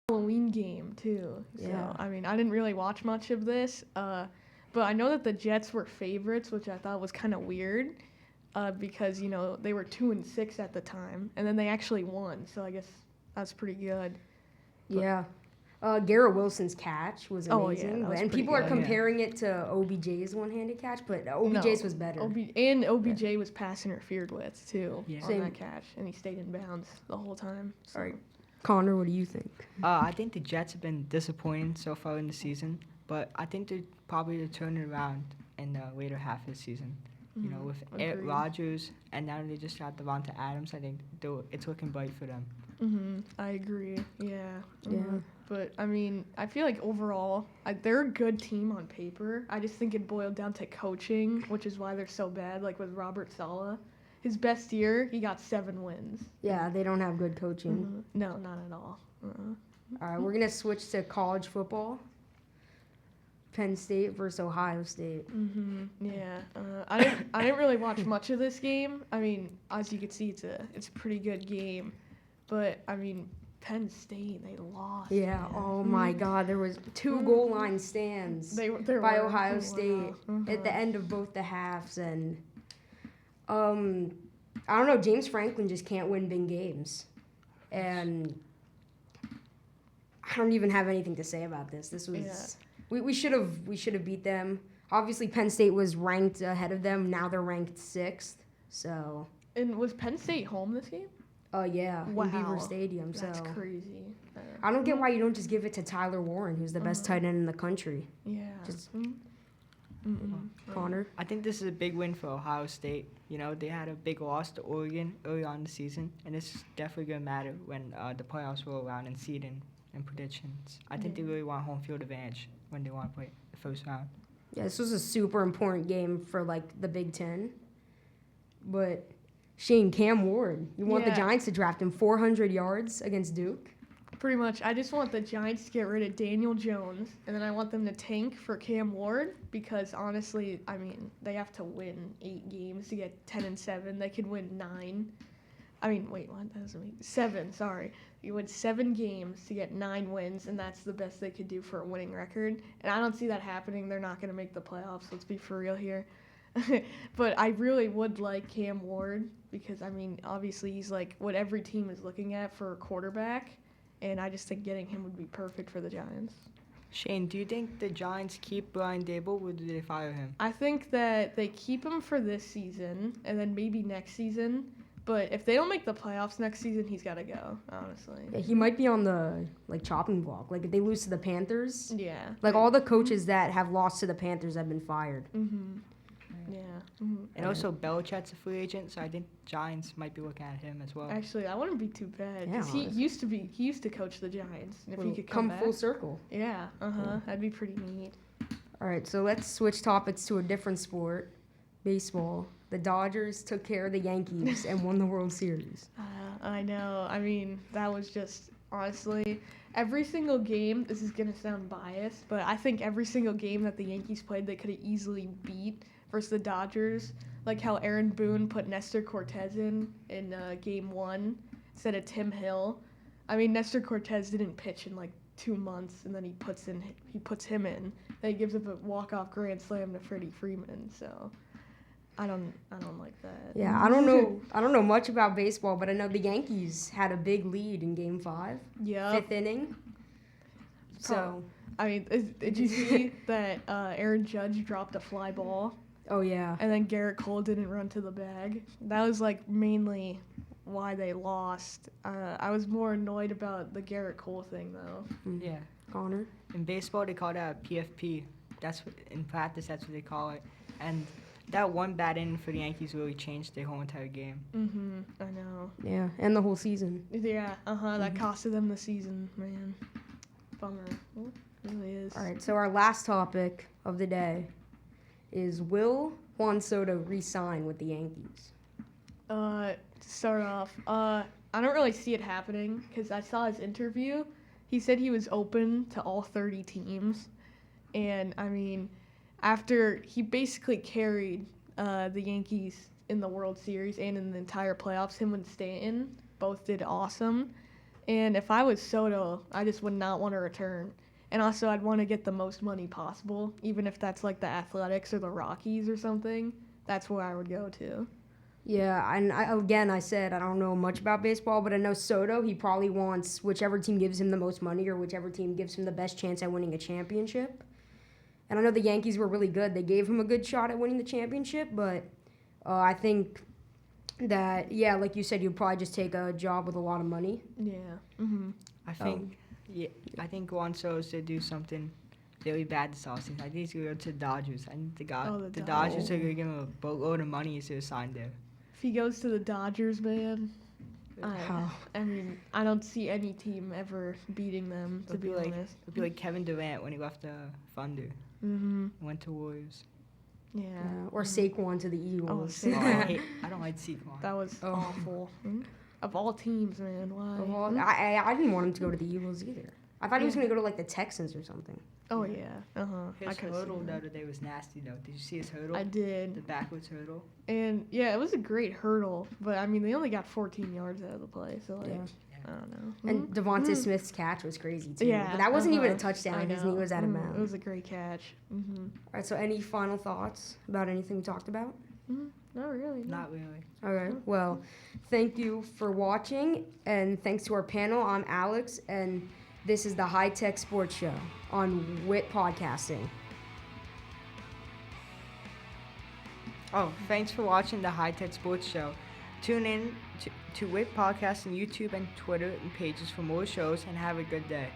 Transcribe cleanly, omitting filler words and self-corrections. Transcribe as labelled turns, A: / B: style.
A: Halloween game too. So
B: Yeah.
A: I mean, I didn't really watch much of this, but I know that the Jets were favorites, which I thought was kind of weird, because they were 2-6 at the time, and then they actually won. So I guess that's pretty good.
B: Yeah. Garrett Wilson's catch was
A: Oh, yeah,
B: amazing.
A: that was
B: And
A: pretty
B: people are
A: good.
B: comparing it to OBJ's one-handed catch, but OBJ's was better.
A: OBJ was pass interfered with too
C: Yeah.
A: on
B: Same.
A: that catch, and he stayed in bounds the whole time. So.
B: All right. Connor, what do you think?
C: I think the Jets have been disappointing so far in the season, but I think they're probably turning around in the later half of the season. With Aaron
A: Agreed.
C: Rodgers, and now they just got Devonta Adams. I think it's looking bright for them.
A: I agree. Yeah.
B: Yeah.
A: But I mean, I feel like overall, they're a good team on paper. I just think it boiled down to coaching, which is why they're so bad. Like with Robert Saleh, his best year, he got 7 wins.
B: Yeah, they don't have good coaching.
A: No, not at all.
B: All right, we're going to switch to college football. Penn State versus Ohio State.
A: Yeah. I didn't really watch much of this game. I mean, as you can see, it's a pretty good game, but I mean, Penn State, they lost.
B: Yeah,
A: man.
B: oh my God, there was 2 goal line stands
A: There
B: by
A: were.
B: Ohio
A: Wow.
B: State at the end of both the halves, and I don't know, James Franklin just can't win big games, and I don't even have anything to say about this. This was we should have beat them. Obviously, Penn State was ranked ahead of them. Now they're ranked 6th. So.
A: And was Penn State home this game?
B: Yeah,
A: Wow.
B: in Beaver Stadium.
A: That's
B: so
A: crazy.
B: I don't get why you don't just give it to Tyler Warren, who's the best tight end in the country.
A: Yeah.
B: Just Connor.
C: I think this is a big win for Ohio State. They had a big loss to Oregon early on in the season, and it's definitely going to matter when the playoffs roll around and seeding and predictions. I think they really want home field advantage when they want to play the first round.
B: Yeah, this was a super important game for the Big Ten. But Shane, Cam Ward, you want the Giants to draft him 400 yards against Duke?
A: Pretty much. I just want the Giants to get rid of Daniel Jones, and then I want them to tank for Cam Ward because honestly, I mean, they have to win 8 games to get 10-7. They could win 9. I mean, wait, what? That doesn't make 7. Sorry, you win 7 games to get 9 wins, and that's the best they could do for a winning record. And I don't see that happening. They're not going to make the playoffs. Let's be for real here. But I really would like Cam Ward because I mean, obviously he's like what every team is looking at for a quarterback, and I just think getting him would be perfect for the Giants.
C: Shane, do you think the Giants keep Brian Dable, or do they fire him?
A: I think that they keep him for this season and then maybe next season. But if they don't make the playoffs next season, he's got to go, honestly.
B: Yeah, he might be on the chopping block. If they lose to the Panthers,
A: Yeah.
B: all the coaches that have lost to the Panthers have been fired.
A: Yeah.
C: And also, Belichick's a free agent, so I think Giants might be looking at him as well.
A: Actually, that wouldn't be too bad.
B: Yeah,
A: 'Cause he used to coach the Giants. And if he could
B: come
A: come
B: full
A: back.
B: circle.
A: Yeah. That'd be pretty neat.
B: All right, so let's switch topics to a different sport, baseball. The Dodgers took care of the Yankees and won the World Series.
A: I know. I mean, that was just honestly every single game. This is gonna sound biased, but I think every single game that the Yankees played, they could have easily beat versus the Dodgers. Like how Aaron Boone put Nestor Cortez in Game 1 instead of Tim Hill. I mean, Nestor Cortez didn't pitch in 2 months, and then he puts him in. Then he gives up a walk-off grand slam to Freddie Freeman. So. I don't like that.
B: Yeah, I don't know much about baseball, but I know the Yankees had a big lead in Game 5,
A: Yeah.
B: 5th inning. So,
A: I mean, did you see that Aaron Judge dropped a fly ball,
B: oh yeah,
A: and then Garrett Cole didn't run to the bag? That was mainly why they lost. I was more annoyed about the Garrett Cole thing though.
C: Yeah.
B: Connor.
C: In baseball, they call that a PFP. In practice, that's what they call it. And that one bad inning for the Yankees really changed their whole entire game.
A: I know.
B: Yeah, and the whole season.
A: Yeah. That costed them the season, man. Bummer. It really is.
B: All right, so our last topic of the day is, will Juan Soto re-sign with the Yankees?
A: To start off, I don't really see it happening because I saw his interview. He said he was open to all 30 teams, and I mean, after he basically carried the Yankees in the World Series and in the entire playoffs, him and Stanton both did awesome. And if I was Soto, I just would not want to return. And also, I'd want to get the most money possible, even if that's like the Athletics or the Rockies or something. That's where I would go to.
B: Yeah, and I said I don't know much about baseball, but I know Soto, he probably wants whichever team gives him the most money or whichever team gives him the best chance at winning a championship. And I know the Yankees were really good. They gave him a good shot at winning the championship, but I think that, yeah, like you said, you'd probably just take a job with a lot of money.
A: Yeah. Mm-hmm.
C: I think Juan Soto should do something really bad this offseason. I think he's going to go to the Dodgers. I think the Dodgers are going to give him a boatload of money to sign there.
A: If he goes to the Dodgers, man,
B: How?
A: I mean, I don't see any team ever beating them, to be honest.
C: It'd be like Kevin Durant when he left the Thunder.
A: Mm-hmm.
C: Went to Warriors.
A: Yeah.
B: Or Saquon to the Eagles.
A: Oh, Saquon.
C: I don't like Saquon.
A: That was awful. Of all teams, man, why?
B: Well, I didn't want him to go to the Eagles either. I thought he was going to go to like the Texans or something.
A: Oh, yeah. Uh-huh. I
C: His
A: could've
C: hurdle
A: seen
C: the
A: that.
C: other day was nasty, though. Did you see his hurdle?
A: I did.
C: The backwards hurdle.
A: And, yeah, it was a great hurdle. But, I mean, they only got 14 yards out of the play. So, like,
B: Yeah.
A: I don't know.
B: And Devontae Smith's catch was crazy too.
A: Yeah.
B: But that wasn't even a
A: I
B: touchdown. His
A: know.
B: knee was out of
A: It
B: bounds.
A: was a great catch. Mm-hmm.
B: All right, so any final thoughts about anything we talked about?
A: Not really. No.
C: Not really.
B: Okay, well, thank you for watching, and thanks to our panel. I'm Alex, and this is the High Tech Sports Show on WIT Podcasting.
C: Oh, thanks for watching the High Tech Sports Show. Tune in to WIT Podcast on YouTube and Twitter and pages for more shows, and have a good day.